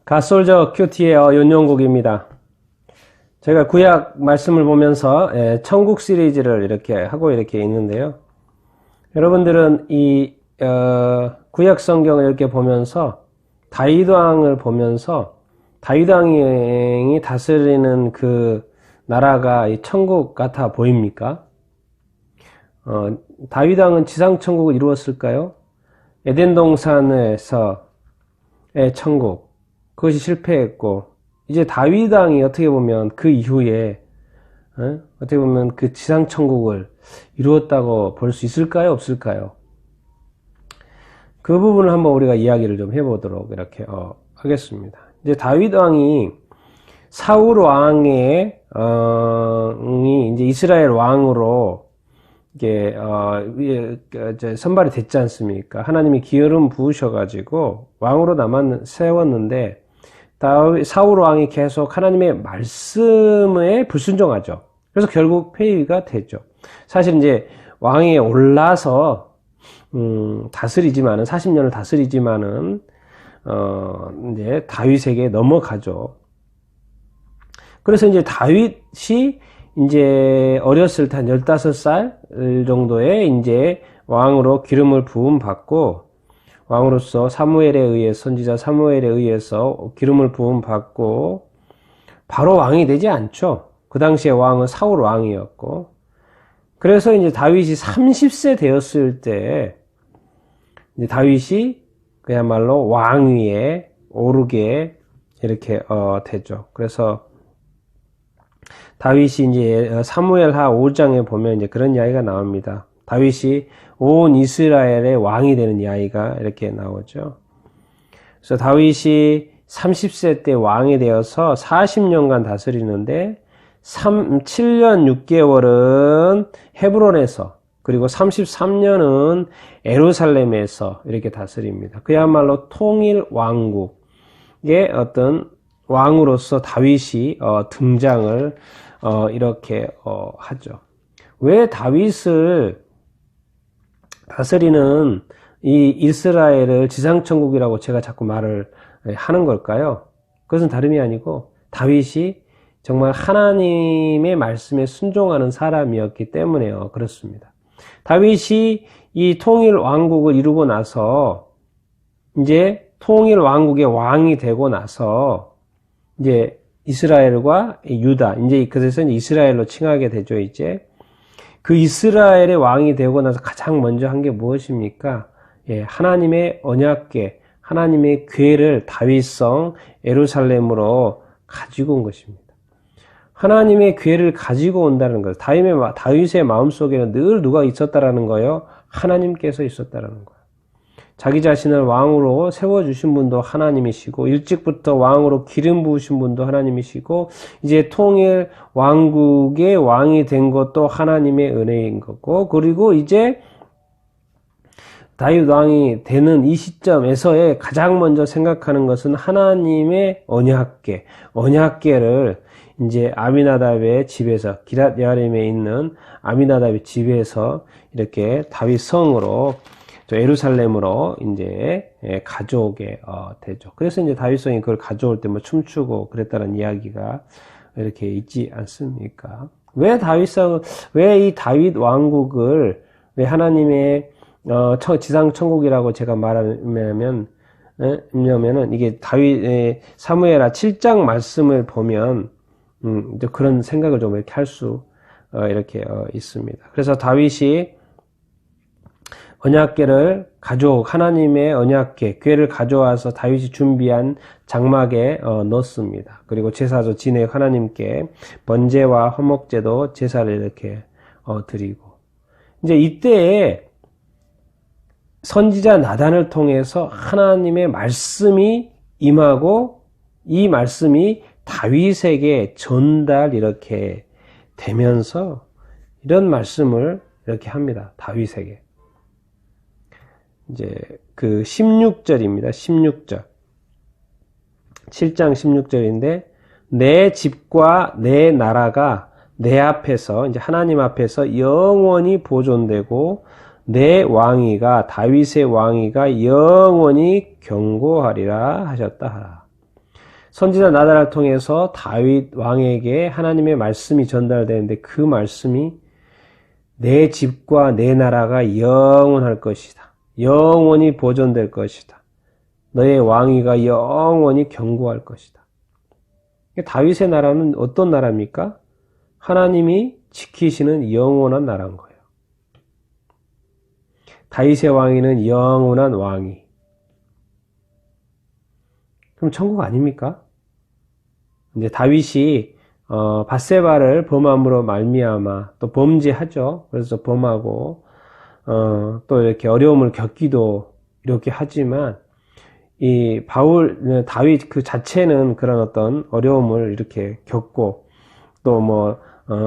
갓솔저 큐티의 연용곡입니다. 제가 구약 말씀을 보면서 천국 시리즈를 이렇게 하고 이렇게 있는데요. 여러분들은 이 구약 성경을 이렇게 보면서 다윗 왕을 보면서 다윗 왕이 다스리는 그 나라가 이 천국 같아 보입니까? 다윗 왕은 지상 천국을 이루었을까요? 에덴 동산에서의 천국, 그것이 실패했고, 이제 다윗 왕이 어떻게 보면 그 이후에 어떻게 보면 그 지상 천국을 이루었다고 볼 수 있을까요, 없을까요? 그 부분을 한번 우리가 이야기를 좀 해보도록 이렇게 하겠습니다. 이제 다윗 왕이 사울 왕의 이제 이스라엘 왕으로 이게 선발이 됐지 않습니까? 하나님이 기름 부으셔가지고 왕으로 세웠는데 사울 왕이 계속 하나님의 말씀에 불순종하죠. 그래서 결국 폐위가 되죠. 사실 이제 왕에 올라서 다스리지만은 40년을 다스리지만은 이제 다윗에게 넘어가죠. 그래서 이제 다윗이 이제 어렸을 때 한 15살 정도에 이제 왕으로 기름을 부음 받고 왕으로서 선지자 사무엘에 의해서 기름을 부음 받고 바로 왕이 되지 않죠. 그 당시에 왕은 사울 왕이었고, 그래서 이제 다윗이 30세 되었을 때 이제 다윗이 그야말로 왕위에 오르게 이렇게 되죠. 그래서 다윗이 이제 사무엘하 5장에 보면 이제 그런 이야기가 나옵니다. 다윗이 온 이스라엘의 왕이 되는 이야기가 이렇게 나오죠. 그래서 다윗이 30세 때 왕이 되어서 40년간 다스리는데 7년 6개월은 헤브론에서, 그리고 33년은 예루살렘에서 이렇게 다스립니다. 그야말로 통일 왕국의 어떤 왕으로서 다윗이 등장을 이렇게 하죠. 왜 다윗을 다스리는 이 이스라엘을 지상천국이라고 제가 자꾸 말을 하는 걸까요? 그것은 다름이 아니고 다윗이 정말 하나님의 말씀에 순종하는 사람이었기 때문에요. 그렇습니다. 다윗이 이 통일 왕국을 이루고 나서 이제 통일 왕국의 왕이 되고 나서 이제 이스라엘과 유다, 이제 그래서 이제 이스라엘로 칭하게 되죠. 이제 그 이스라엘의 왕이 되고 나서 가장 먼저 한 게 무엇입니까? 하나님의 언약궤, 하나님의 궤를 다윗성 예루살렘으로 가지고 온 것입니다. 하나님의 궤를 가지고 온다는 것, 다윗의 마음속에는 늘 누가 있었다라는 거예요? 하나님께서 있었다라는 거예요. 자기 자신을 왕으로 세워주신 분도 하나님이시고, 일찍부터 왕으로 기름 부으신 분도 하나님이시고, 이제 통일 왕국의 왕이 된 것도 하나님의 은혜인 거고, 그리고 이제 다윗 왕이 되는 이 시점에서의 가장 먼저 생각하는 것은 하나님의 언약궤를 이제 아미나답의 집에서, 기럇 여아림에 있는 아미나답의 집에서 이렇게 다윗 성으로 예루살렘으로 이제 가져오게 되죠. 그래서 이제 다윗성이 그걸 가져올 때 뭐 춤추고 그랬다는 이야기가 이렇게 있지 않습니까? 왜 이 다윗 왕국을, 왜 하나님의 지상 천국이라고 제가 말하냐면은 이게 다윗의 사무엘하 7장 말씀을 보면 이제 그런 생각을 좀 이렇게 할 수 이렇게 있습니다. 그래서 다윗이 하나님의 언약궤, 궤를 가져와서 다윗이 준비한 장막에 넣습니다. 그리고 제사도 진액 하나님께 번제와 화목제도 제사를 이렇게 드리고, 이제 이때에 선지자 나단을 통해서 하나님의 말씀이 임하고, 이 말씀이 다윗에게 이렇게 되면서 이런 말씀을 이렇게 합니다. 다윗에게. 이제 그 16절입니다. 16절. 7장 16절인데, 내 집과 내 나라가 내 앞에서, 이제 하나님 앞에서 영원히 보존되고, 내 왕위가, 다윗의 왕위가 영원히 견고하리라 하셨다 하라. 선지자 나단을 통해서 다윗 왕에게 하나님의 말씀이 전달되는데 그 말씀이 내 집과 내 나라가 영원할 것이다. 영원히 보존될 것이다. 너의 왕위가 영원히 견고할 것이다. 다윗의 나라는 어떤 나라입니까? 하나님이 지키시는 영원한 나라인 거예요. 다윗의 왕위는 영원한 왕위. 그럼 천국 아닙니까? 이제 다윗이 밧세바를 범함으로 말미암아 또 범죄하죠. 그래서 범하고 또 이렇게 어려움을 겪기도 이렇게 하지만 이 다윗 그 자체는 그런 어떤 어려움을 이렇게 겪고 또 뭐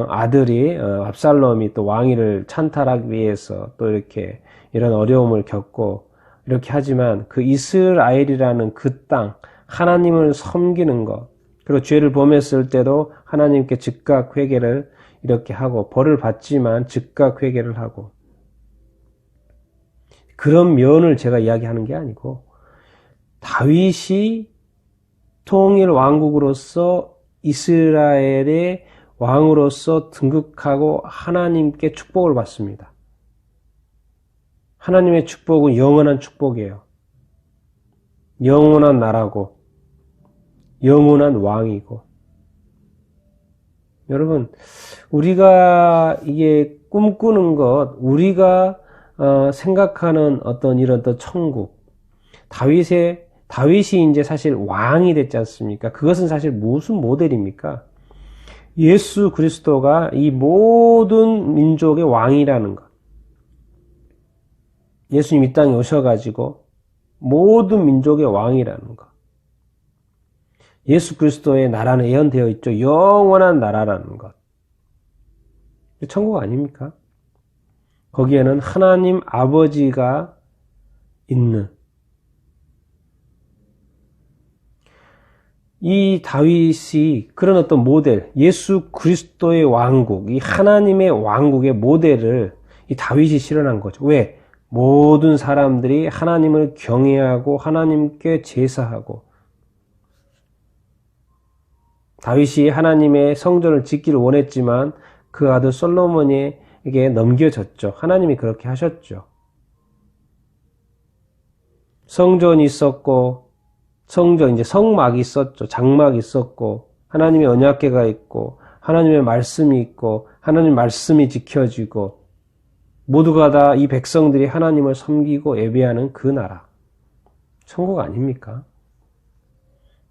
아들이 압살롬이 또 왕위를 찬탈하기 위해서 또 이렇게 이런 어려움을 겪고 이렇게 하지만 그 이스라엘이라는 그 땅 하나님을 섬기는 것 그리고 죄를 범했을 때도 하나님께 즉각 회개를 이렇게 하고 벌을 받지만 즉각 회개를 하고 그런 면을 제가 이야기하는 게 아니고 다윗이 통일 왕국으로서 이스라엘의 왕으로서 등극하고 하나님께 축복을 받습니다. 하나님의 축복은 영원한 축복이에요. 영원한 나라고 영원한 왕이고 여러분 우리가 이게 꿈꾸는 것 우리가 생각하는 어떤 이런 또 천국 다윗이 이제 사실 왕이 됐지 않습니까? 그것은 사실 무슨 모델입니까? 예수 그리스도가 이 모든 민족의 왕이라는 것. 예수님 이 땅에 오셔가지고 모든 민족의 왕이라는 것. 예수 그리스도의 나라는 예언되어 있죠. 영원한 나라라는 것. 천국 아닙니까? 거기에는 하나님 아버지가 있는 이 다윗이 그런 어떤 모델, 예수 그리스도의 왕국, 이 하나님의 왕국의 모델을 이 다윗이 실현한 거죠. 왜? 모든 사람들이 하나님을 경외하고 하나님께 제사하고 다윗이 하나님의 성전을 짓기를 원했지만 그 아들 솔로몬에게 넘겨졌죠. 하나님이 그렇게 하셨죠. 성전이 있었고 성전, 이제 성막이 있었죠. 장막이 있었고, 하나님의 언약궤가 있고, 하나님의 말씀이 있고, 하나님의 말씀이 지켜지고, 모두가 다 이 백성들이 하나님을 섬기고 예배하는 그 나라. 천국 아닙니까?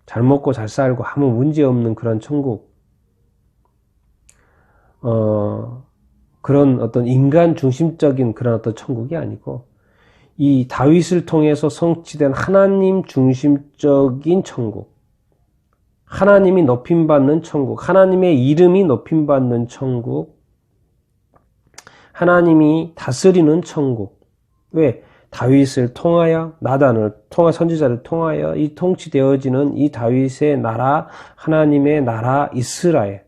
잘 먹고 잘 살고 아무 문제 없는 그런 천국. 그런 어떤 인간 중심적인 그런 어떤 천국이 아니고, 이 다윗을 통해서 성취된 하나님 중심적인 천국, 하나님이 높임받는 천국, 하나님의 이름이 높임받는 천국, 하나님이 다스리는 천국. 왜? 다윗을 통하여 선지자를 통하여 이 통치되어지는 이 다윗의 나라, 하나님의 나라 이스라엘.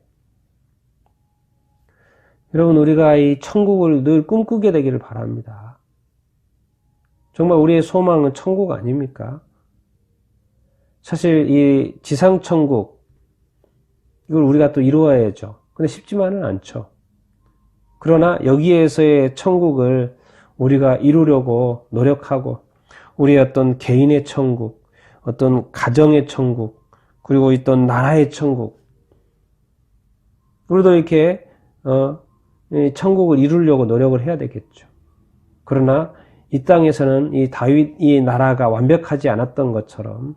여러분 우리가 이 천국을 늘 꿈꾸게 되기를 바랍니다. 정말 우리의 소망은 천국 아닙니까? 사실 이 지상천국 이걸 우리가 또 이루어야죠. 근데 쉽지만은 않죠. 그러나 여기에서의 천국을 우리가 이루려고 노력하고 우리의 어떤 개인의 천국, 어떤 가정의 천국, 그리고 어떤 나라의 천국 우리도 이렇게 천국을 이루려고 노력을 해야 되겠죠. 그러나 이 땅에서는 이 다윗의 나라가 완벽하지 않았던 것처럼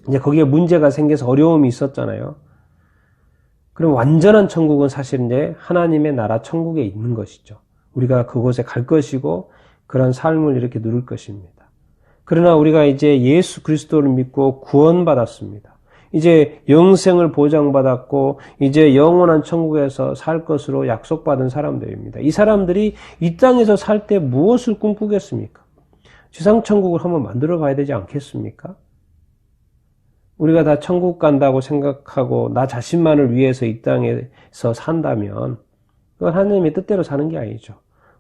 이제 거기에 문제가 생겨서 어려움이 있었잖아요. 그럼 완전한 천국은 사실 이제 하나님의 나라 천국에 있는 것이죠. 우리가 그곳에 갈 것이고 그런 삶을 이렇게 누릴 것입니다. 그러나 우리가 이제 예수 그리스도를 믿고 구원받았습니다. 이제 영생을 보장받았고 이제 영원한 천국에서 살 것으로 약속받은 사람들입니다. 이 사람들이 이 땅에서 살 때 무엇을 꿈꾸겠습니까? 지상천국을 한번 만들어 봐야 되지 않겠습니까? 우리가 다 천국 간다고 생각하고 나 자신만을 위해서 이 땅에서 산다면 그건 하나님의 뜻대로 사는 게 아니죠.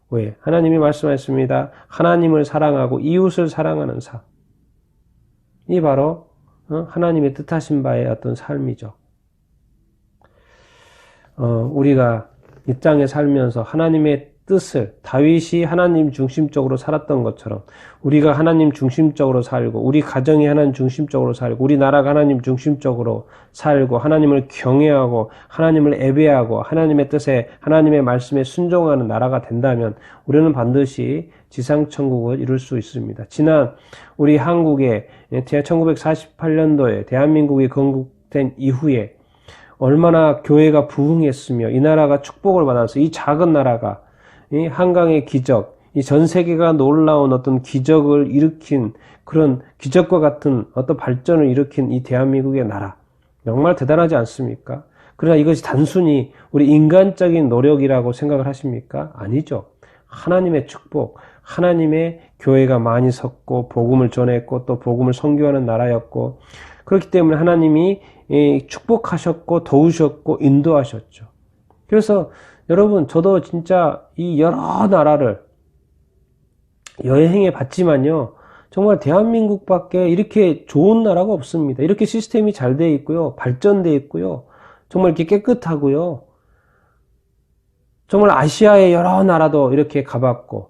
왜? 하나님이 말씀하셨습니다. 하나님을 사랑하고 이웃을 사랑하는 삶. 이 바로 하나님의 뜻하신 바의 어떤 삶이죠. 우리가 이 땅에 살면서 하나님의 뜻을, 다윗이 하나님 중심적으로 살았던 것처럼 우리가 하나님 중심적으로 살고, 우리 가정이 하나님 중심적으로 살고, 우리 나라가 하나님 중심적으로 살고, 하나님을 경외하고 하나님을 예배하고 하나님의 뜻에, 하나님의 말씀에 순종하는 나라가 된다면 우리는 반드시 지상천국을 이룰 수 있습니다. 지난 우리 한국의 1948년도에 대한민국이 건국된 이후에 얼마나 교회가 부흥했으며 이 나라가 축복을 받아서, 이 작은 나라가 이 한강의 기적, 이 전 세계가 놀라운 어떤 기적을 일으킨, 그런 기적과 같은 어떤 발전을 일으킨 이 대한민국의 나라, 정말 대단하지 않습니까? 그러나 이것이 단순히 우리 인간적인 노력이라고 생각을 하십니까? 아니죠. 하나님의 축복, 하나님의 교회가 많이 섰고 복음을 전했고 또 복음을 선교하는 나라였고, 그렇기 때문에 하나님이 축복하셨고 도우셨고 인도하셨죠. 그래서 여러분, 저도 진짜 이 여러 나라를 여행해 봤지만요, 정말 대한민국밖에 이렇게 좋은 나라가 없습니다. 이렇게 시스템이 잘 돼 있고요, 발전돼 있고요, 정말 이렇게 깨끗하고요, 정말 아시아의 여러 나라도 이렇게 가봤고,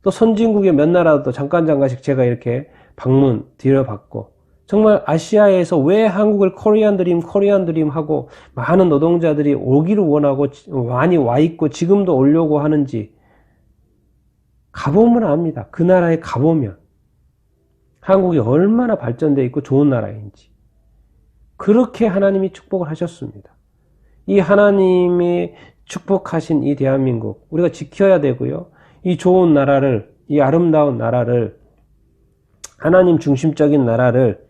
또 선진국의 몇 나라도 잠깐씩 제가 이렇게 방문 드려봤고, 정말 아시아에서 왜 한국을 코리안 드림 하고 많은 노동자들이 오기를 원하고 많이 와 있고 지금도 오려고 하는지 가보면 압니다. 그 나라에 가보면 한국이 얼마나 발전되어 있고 좋은 나라인지. 그렇게 하나님이 축복을 하셨습니다. 이 하나님이 축복하신 이 대한민국, 우리가 지켜야 되고요, 이 좋은 나라를, 이 아름다운 나라를, 하나님 중심적인 나라를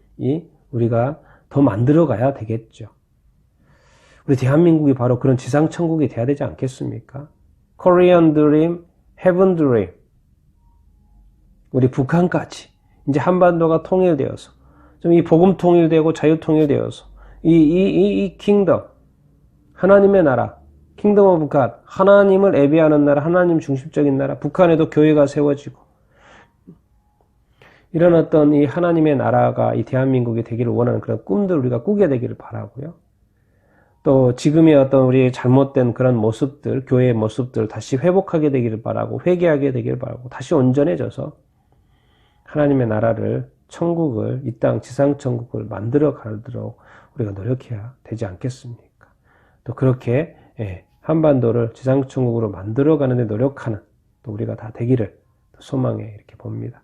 우리가 더 만들어 가야 되겠죠. 우리 대한민국이 바로 그런 지상천국이 돼야 되지 않겠습니까? Korean Dream, Heaven Dream. 우리 북한까지 이제 한반도가 통일되어서, 좀 이 복음 통일되고 자유 통일되어서 이 킹덤, 하나님의 나라, 킹덤 오브 갓, 하나님을 예배하는 나라, 하나님 중심적인 나라, 북한에도 교회가 세워지고, 이런 어떤 이 하나님의 나라가 이 대한민국이 되기를 원하는 그런 꿈들 우리가 꾸게 되기를 바라고요. 또 지금의 어떤 우리의 잘못된 그런 모습들, 교회의 모습들 다시 회복하게 되기를 바라고, 회개하게 되기를 바라고, 다시 온전해져서 하나님의 나라를, 천국을, 이 땅 지상천국을 만들어 가도록 우리가 노력해야 되지 않겠습니까? 또 그렇게 한반도를 지상천국으로 만들어 가는 데 노력하는 또 우리가 다 되기를 소망해 이렇게 봅니다.